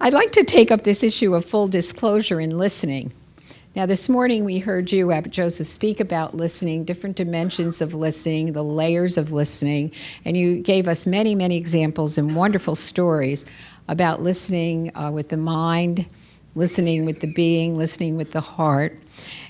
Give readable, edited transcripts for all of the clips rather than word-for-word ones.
I'd like to take up this issue of full disclosure in listening. Now, this morning we heard you, Abbot Joseph, speak about listening, different dimensions of listening, the layers of listening, and you gave us many, many examples and wonderful stories about listening with the mind, listening with the being, listening with the heart.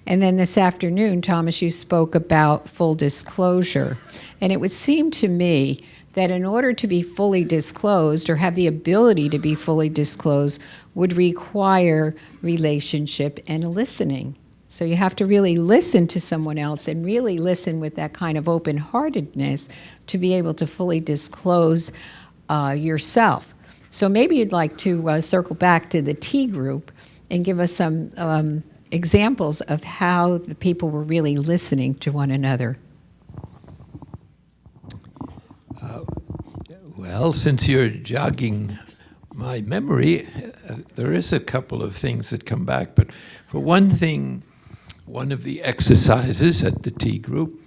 And then this afternoon, Thomas, you spoke about full disclosure. And it would seem to me that in order to be fully disclosed or have the ability to be fully disclosed would require relationship and listening. So you have to really listen to someone else and really listen with that kind of open-heartedness to be able to fully disclose yourself. So maybe you'd like to circle back to the T group and give us some examples of how the people were really listening to one another. Well, since you're jogging my memory, there is a couple of things that come back. But for one thing, one of the exercises at the T group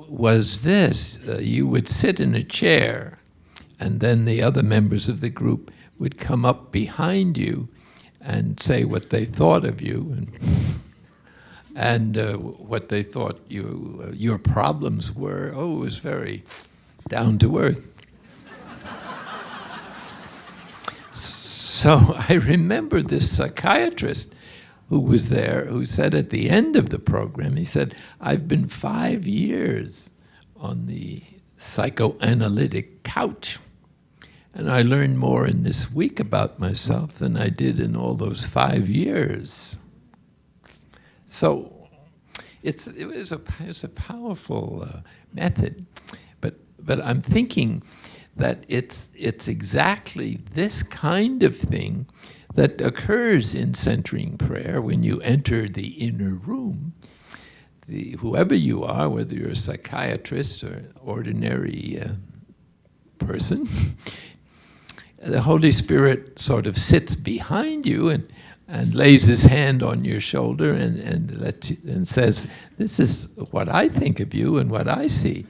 was this. You would sit in a chair, and then the other members of the group would come up behind you and say what they thought of you and what they thought your problems were. Oh, it was very down to earth. So I remember this psychiatrist who was there who said at the end of the program, he said, I've been 5 years on the psychoanalytic couch, and I learned more in this week about myself than I did in all those 5 years. So it was a powerful method, but I'm thinking that it's exactly this kind of thing that occurs in centering prayer when you enter the inner room. Whoever you are, whether you're a psychiatrist or an ordinary person, the Holy Spirit sort of sits behind you and lays his hand on your shoulder and says, this is what I think of you and what I see.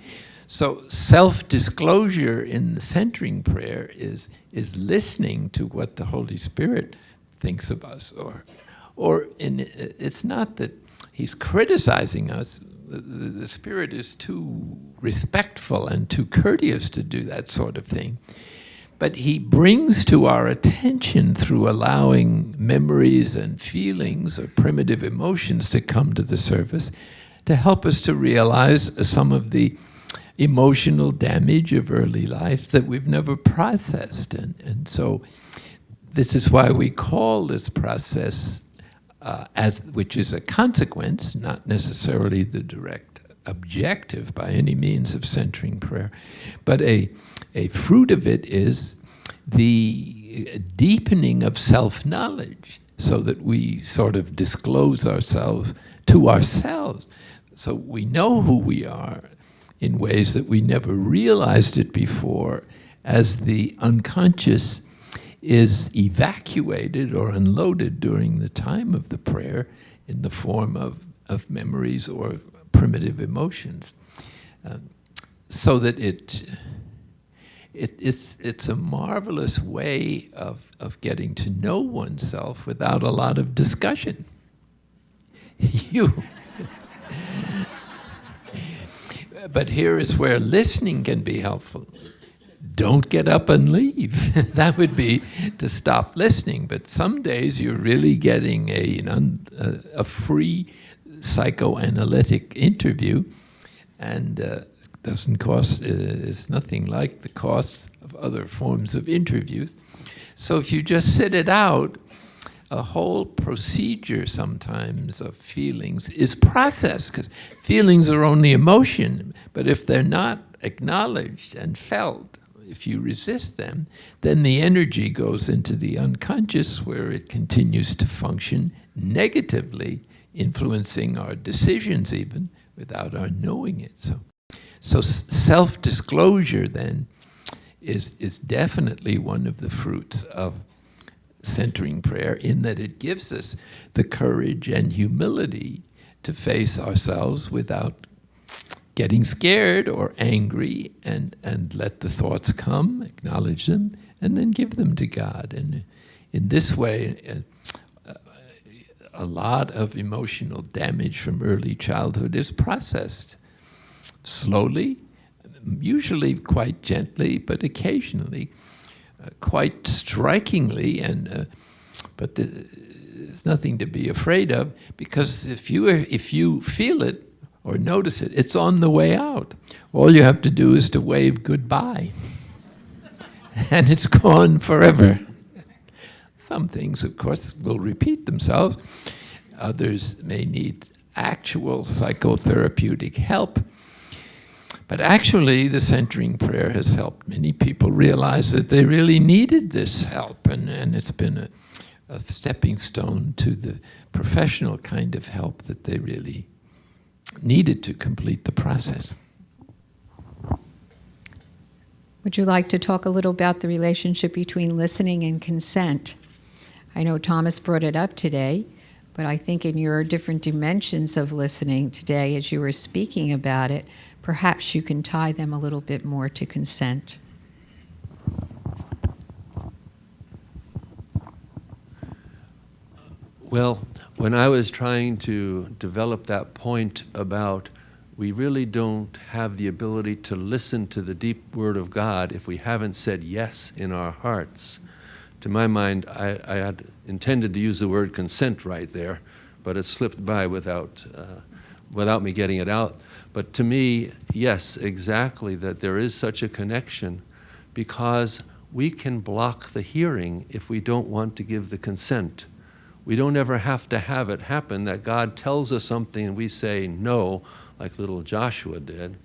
So self-disclosure in the centering prayer is listening to what the Holy Spirit thinks of us, it's not that he's criticizing us. The Spirit is too respectful and too courteous to do that sort of thing. But he brings to our attention through allowing memories and feelings or primitive emotions to come to the surface to help us to realize some of the emotional damage of early life that we've never processed. And so this is why we call this process, which is a consequence, not necessarily the direct objective by any means of centering prayer, but a fruit of it is the deepening of self-knowledge so that we sort of disclose ourselves to ourselves. So we know who we are in ways that we never realized it before, as the unconscious is evacuated or unloaded during the time of the prayer in the form of memories or primitive emotions. So that it's a marvelous way of getting to know oneself without a lot of discussion. But here is where listening can be helpful. Don't get up and leave. That would be to stop listening. But some days you're really getting a free psychoanalytic interview, and doesn't cost. It's nothing like the costs of other forms of interviews. So if you just sit it out, a whole procedure sometimes of feelings is processed, because feelings are only emotion, but if they're not acknowledged and felt, if you resist them, then the energy goes into the unconscious where it continues to function negatively, influencing our decisions even without our knowing it. So self-disclosure then is definitely one of the fruits of centering prayer, in that it gives us the courage and humility to face ourselves without getting scared or angry, and let the thoughts come, acknowledge them, and then give them to God. And in this way, a lot of emotional damage from early childhood is processed slowly, usually quite gently, but occasionally quite strikingly. But there's nothing to be afraid of, because if you feel it or notice it, it's on the way out. All you have to do is to wave goodbye, and it's gone forever. Some things, of course, will repeat themselves. Others may need actual psychotherapeutic help. But actually, the centering prayer has helped many people realize that they really needed this help, and it's been a stepping stone to the professional kind of help that they really needed to complete the process. Would you like to talk a little about the relationship between listening and consent? I know Thomas brought it up today, but I think in your different dimensions of listening today, as you were speaking about it, perhaps you can tie them a little bit more to consent. Well, when I was trying to develop that point about we really don't have the ability to listen to the deep word of God if we haven't said yes in our hearts, to my mind, I had intended to use the word consent right there, but it slipped by without me getting it out. But to me, yes, exactly, that there is such a connection, because we can block the hearing if we don't want to give the consent. We don't ever have to have it happen that God tells us something and we say no, like little Joshua did.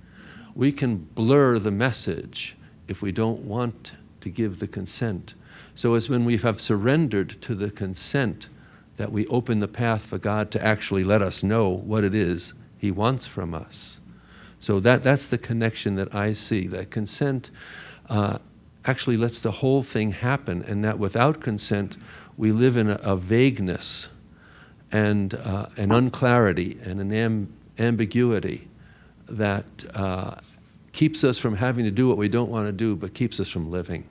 We can blur the message if we don't want to give the consent. So it's when we have surrendered to the consent that we open the path for God to actually let us know what it is He wants from us. So that's the connection that I see, that consent actually lets the whole thing happen, and that without consent, we live in a vagueness and an unclarity and an ambiguity that keeps us from having to do what we don't want to do, but keeps us from living.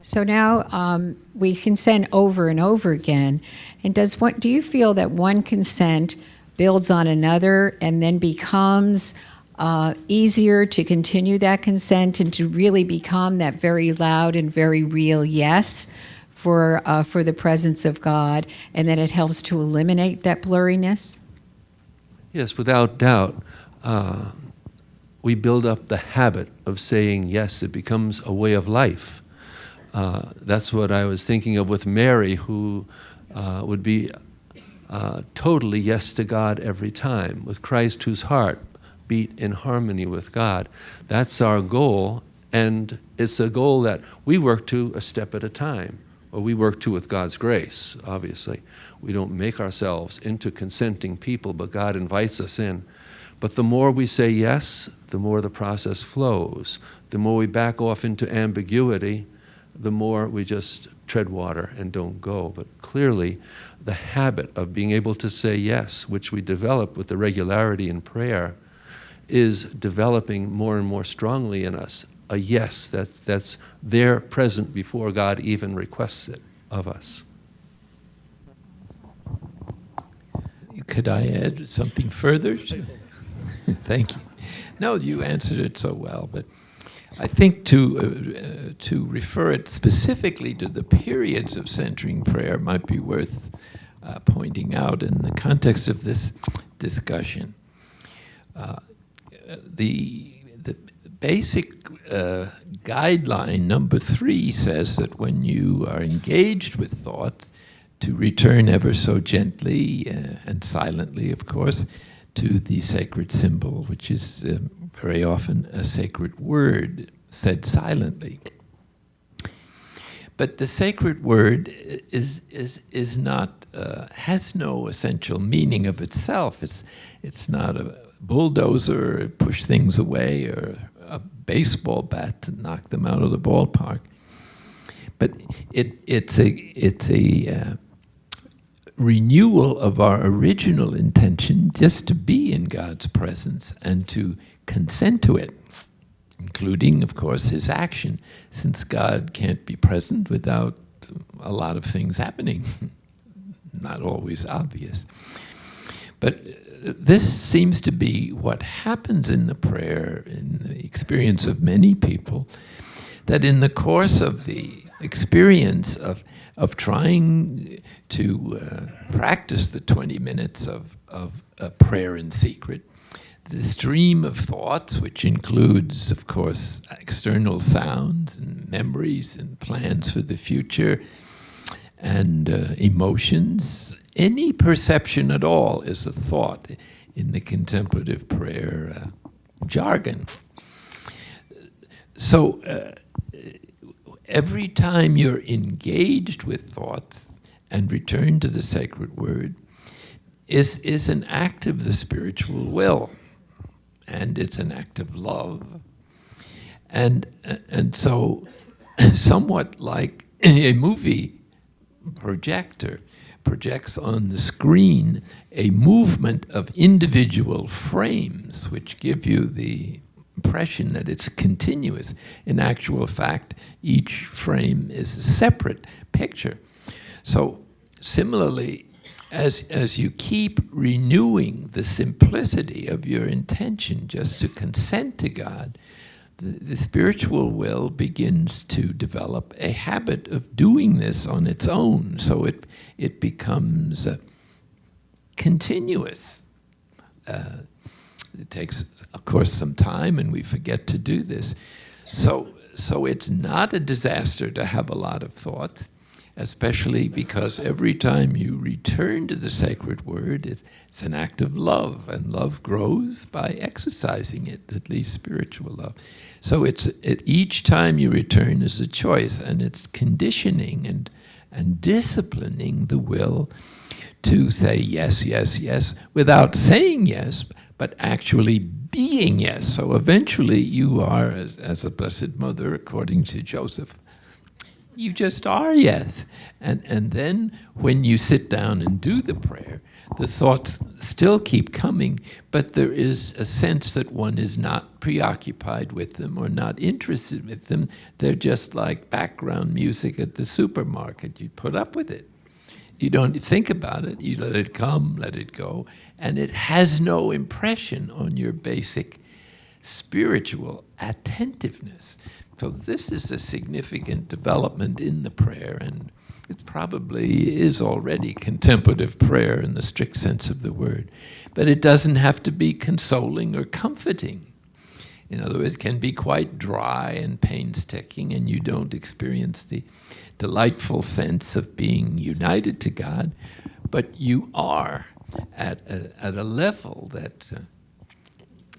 So now we consent over and over again. And do you feel that one consent builds on another and then becomes easier to continue that consent and to really become that very loud and very real yes for the presence of God, and then it helps to eliminate that blurriness? Yes, without doubt. We build up the habit of saying yes. It becomes a way of life. That's what I was thinking of with Mary, who would be totally yes to God every time, with Christ, whose heart beat in harmony with God. That's our goal, and it's a goal that we work to a step at a time, or we work to with God's grace, obviously. We don't make ourselves into consenting people, but God invites us in. But the more we say yes, the more the process flows. The more we back off into ambiguity, the more we just tread water and don't go. But clearly, the habit of being able to say yes, which we develop with the regularity in prayer, is developing more and more strongly in us. A yes that's there present before God even requests it of us. Could I add something further? Thank you. No, you answered it so well, but I think to refer it specifically to the periods of centering prayer might be worth pointing out in the context of this discussion. The basic guideline, number 3, says that when you are engaged with thoughts, to return ever so gently and silently, of course, to the sacred symbol, which is very often a sacred word said silently. But the sacred word is not has no essential meaning of itself. It's not a bulldozer, push things away, or a baseball bat to knock them out of the ballpark. But it's a renewal of our original intention just to be in God's presence and to consent to it. including, of course, his action, since God can't be present without a lot of things happening. Not always obvious. But this seems to be what happens in the prayer, in the experience of many people, that in the course of the experience of trying to practice the 20 minutes of prayer in secret, the stream of thoughts, which includes, of course, external sounds and memories and plans for the future and emotions, any perception at all is a thought in the contemplative prayer jargon. So every time you're engaged with thoughts and return to the sacred word is an act of the spiritual will, and it's an act of love. And so somewhat like a movie projector projects on the screen a movement of individual frames which give you the impression that it's continuous. In actual fact, each frame is a separate picture. So similarly, as you keep renewing the simplicity of your intention just to consent to God, the spiritual will begins to develop a habit of doing this on its own. So it becomes continuous. It takes, of course, some time, and we forget to do this. So it's not a disaster to have a lot of thoughts, especially because every time you return to the sacred word, it's an act of love, and love grows by exercising it, at least spiritual love. So each time you return is a choice, and it's conditioning and disciplining the will to say yes, yes, yes, without saying yes, but actually being yes. So eventually you are, as a Blessed Mother, according to Joseph, you just are yes. And then when you sit down and do the prayer, the thoughts still keep coming, but there is a sense that one is not preoccupied with them or not interested with them. They're just like background music at the supermarket. You put up with it. You don't think about it. You let it come, let it go, and it has no impression on your basic spiritual attentiveness. So this is a significant development in the prayer, and it probably is already contemplative prayer in the strict sense of the word. But it doesn't have to be consoling or comforting. In other words, it can be quite dry and painstaking, and you don't experience the delightful sense of being united to God, but you are at a level that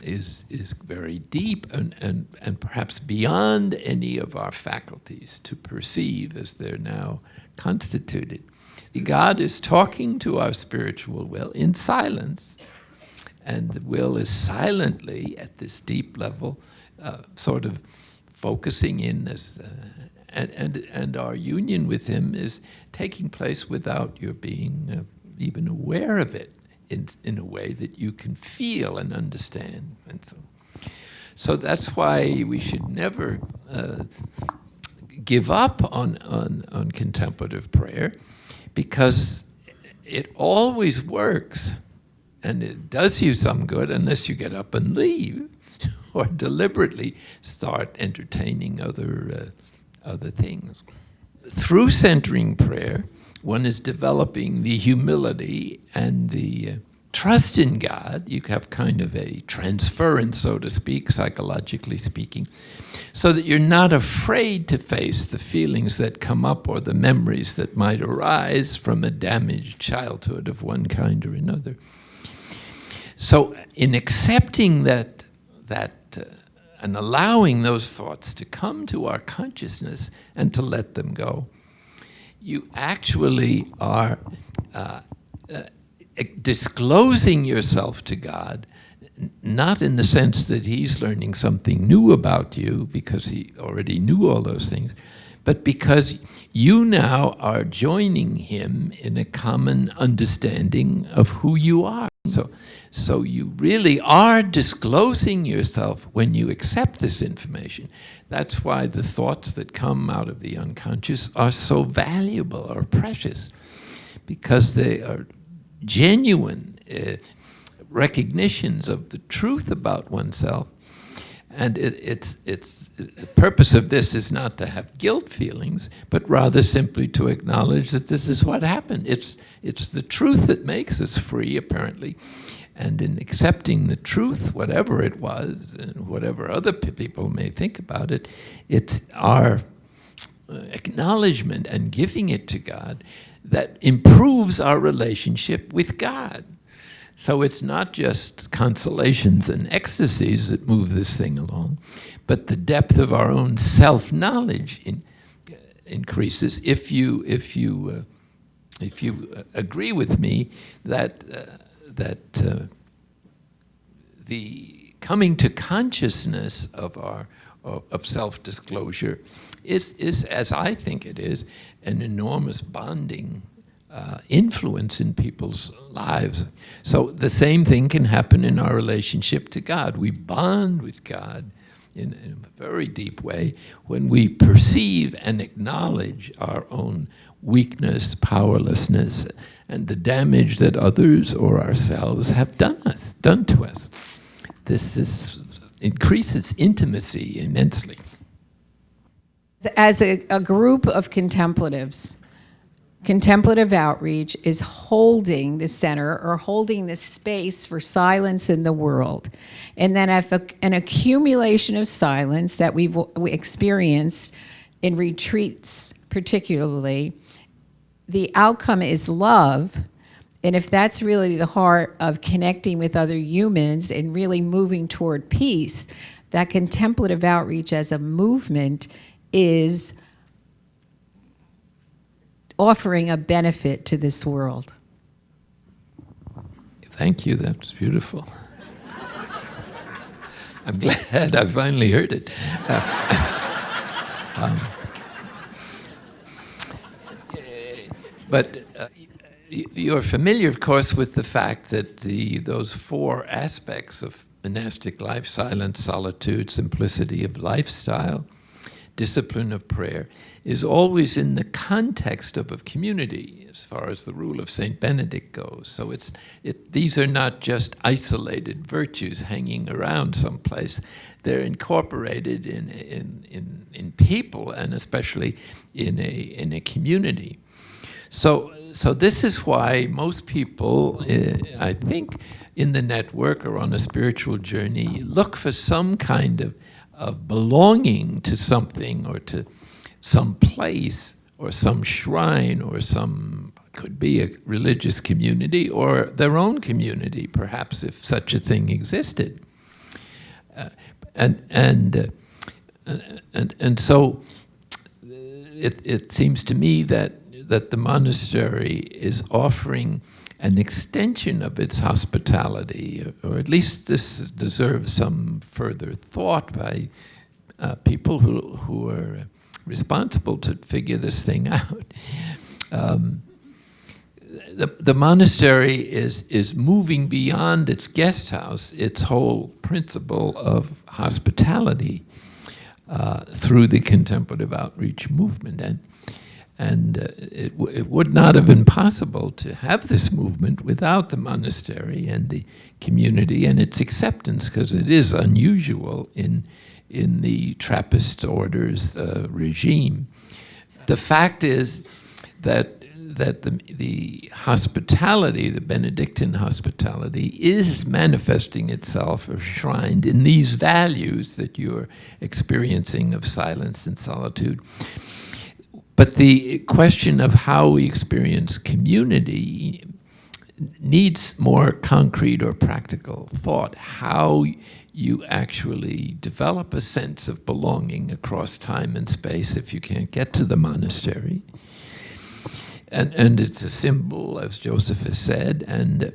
is very deep and perhaps beyond any of our faculties to perceive as they're now constituted. God is talking to our spiritual will in silence, and the will is silently at this deep level sort of focusing in as and our union with him is taking place without your being even aware of it in a way that you can feel and understand. And so that's why we should never give up on contemplative prayer, because it always works, and it does you some good unless you get up and leave or deliberately start entertaining other things. Through centering prayer, one is developing the humility and the trust in God. You have kind of a transference, so to speak, psychologically speaking, so that you're not afraid to face the feelings that come up or the memories that might arise from a damaged childhood of one kind or another. So in accepting that and allowing those thoughts to come to our consciousness and to let them go, you actually are disclosing yourself to God, not in the sense that he's learning something new about you because he already knew all those things, but because you now are joining him in a common understanding of who you are. So you really are disclosing yourself when you accept this information. That's why the thoughts that come out of the unconscious are so valuable or precious, because they are genuine recognitions of the truth about oneself. And the purpose of this is not to have guilt feelings, but rather simply to acknowledge that this is what happened. It's the truth that makes us free, apparently. And in accepting the truth, whatever it was, and whatever other people may think about it, it's our acknowledgement and giving it to God that improves our relationship with God. So it's not just consolations and ecstasies that move this thing along, but the depth of our own self-knowledge increases if you agree with me that the coming to consciousness of self-disclosure is, as I think it is, an enormous bonding influence in people's lives. So the same thing can happen in our relationship to God. We bond with God in a very deep way when we perceive and acknowledge our own weakness, powerlessness, and the damage that others or ourselves have done to us. This increases intimacy immensely. As a group of contemplatives, contemplative outreach is holding the center or holding the space for silence in the world. And then if an accumulation of silence that we experienced in retreats particularly, the outcome is love. And if that's really the heart of connecting with other humans and really moving toward peace, that contemplative outreach as a movement is offering a benefit to this world. Thank you, that's beautiful. I'm glad I finally heard it. But you're familiar, of course, with the fact that those four aspects of monastic life, silence, solitude, simplicity of lifestyle, discipline of prayer, is always in the context of a community, as far as the rule of Saint Benedict goes. So these are not just isolated virtues hanging around someplace. They're incorporated in people, and especially in a community. So this is why most people, I think, in the network or on a spiritual journey, look for some kind of belonging to something or to some place or some shrine or could be a religious community or their own community, perhaps, if such a thing existed. And so it seems to me that the monastery is offering an extension of its hospitality, or at least this deserves some further thought by people who are responsible to figure this thing out. The monastery is moving beyond its guest house, its whole principle of hospitality through the contemplative outreach movement. And it would not have been possible to have this movement without the monastery and the community and its acceptance, because it is unusual in the Trappist order's regime. The fact is that the hospitality, the Benedictine hospitality, is manifesting itself or shrined in these values that you're experiencing of silence and solitude. But the question of how we experience community needs more concrete or practical thought. How you actually develop a sense of belonging across time and space if you can't get to the monastery. And it's a symbol, as Joseph has said, and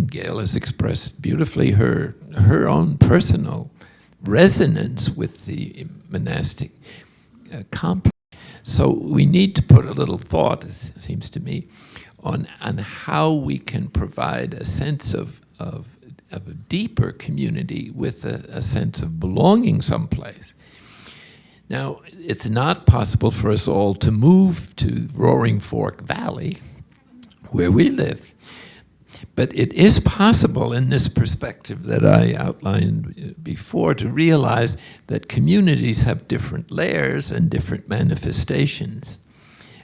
Gail has expressed beautifully her own personal resonance with the monastic complex. So we need to put a little thought, it seems to me, on how we can provide a sense of of a deeper community with a sense of belonging someplace. Now, it's not possible for us all to move to Roaring Fork Valley, where we live. But it is possible in this perspective that I outlined before to realize that communities have different layers and different manifestations.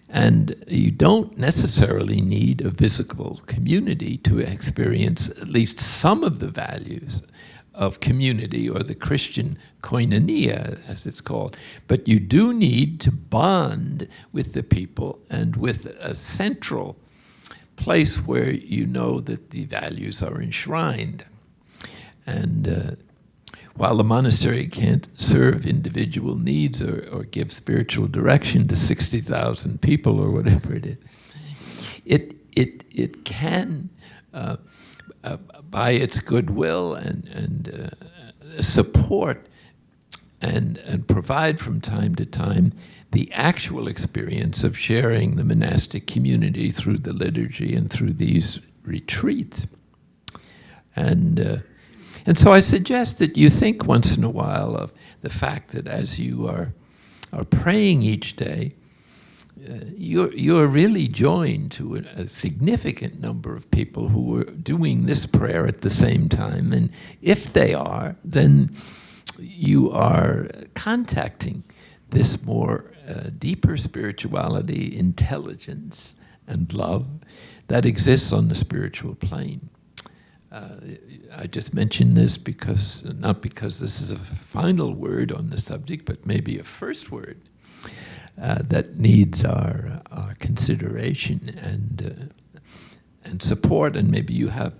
And you don't necessarily need a physical community to experience at least some of the values of community, or the Christian koinonia, as it's called. But you do need to bond with the people and with a central place where you know that the values are enshrined. And while the monastery can't serve individual needs or give spiritual direction to 60,000 people or whatever it is, it can, by its goodwill and support and provide from time to time the actual experience of sharing the monastic community through the liturgy and through these retreats. And so I suggest that you think once in a while of the fact that as you are praying each day, you're really joined to a significant number of people who are doing this prayer at the same time. And if they are, then you are contacting this more deeper spirituality, intelligence, and love that exists on the spiritual plane. I just mention this because, not because this is a final word on the subject, but maybe a first word that needs our consideration and support, and maybe you have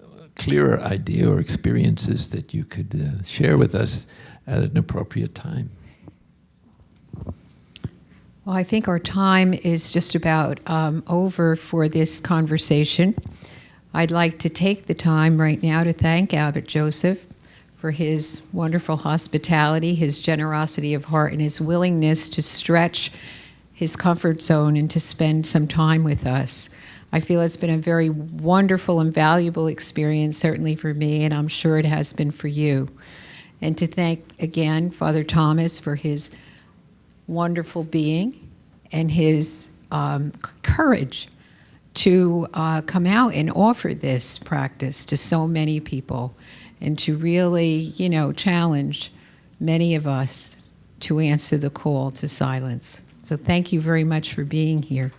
a clearer idea or experiences that you could share with us at an appropriate time. Well, I think our time is just about over for this conversation. I'd like to take the time right now to thank Abbot Joseph for his wonderful hospitality, his generosity of heart, and his willingness to stretch his comfort zone and to spend some time with us. I feel it's been a very wonderful and valuable experience, certainly for me, and I'm sure it has been for you. And to thank again Father Thomas for his wonderful being and his courage to come out and offer this practice to so many people, and to really, challenge many of us to answer the call to silence. So thank you very much for being here.